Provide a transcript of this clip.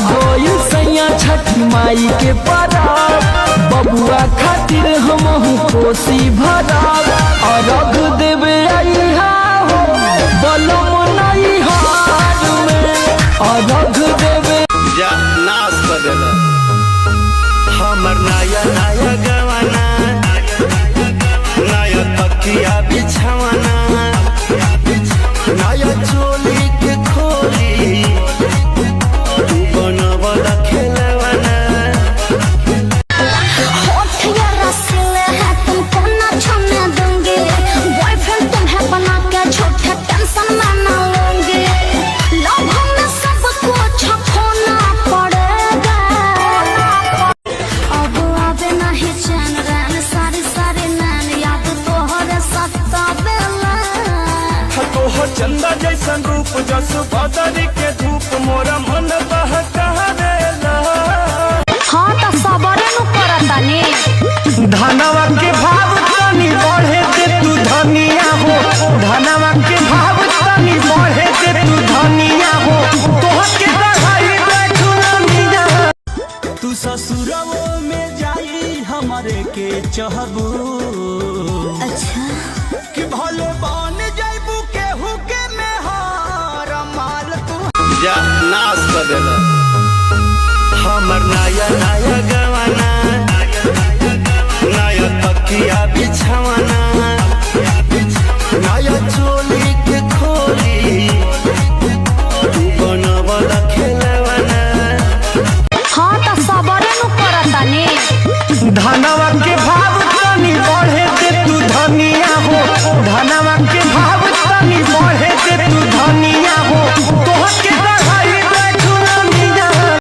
गोई सैया छठी माई के परब बबुआ खातिर हमहू कोसी भरब अरघ देवे आइहा हो बलम नहीं हार में अरघ देवे जा नाश कर देला हमर नया नया गवाना नया तकिया बिछावाना नया चोली के खोली तू बनवला खेलवाना होठिया रसीले है तुमको ना छूने दूंगी बॉयफ्रेंड तुम्हें बना के झूठे टेंशन में ना लूंगी लव में सब कुछ खोना पड़ेगा अब आवे नहीं चैन रैन सारी सारी नैन याद तोहरे सतावेला तोहर चंदा जैसन रूप जस बदरी के धूप मोरा मन बहका देला हाँ तो सबरे नु करतानी धनवा के भाव तनी बढ़े दे तू धनिया हो धनवा के भाव तनी बढ़े दे तू धनिया हो तोहर के बढ़ाई बैठू ननिया तू ससुरवो में जाई हमरे के चाहबू अच्छा कि भले बन जाइबू केहू के मेहर माल तू जा नाश कर देला हमर नया नया गवाना नया तकिया बिछावाना नया चोली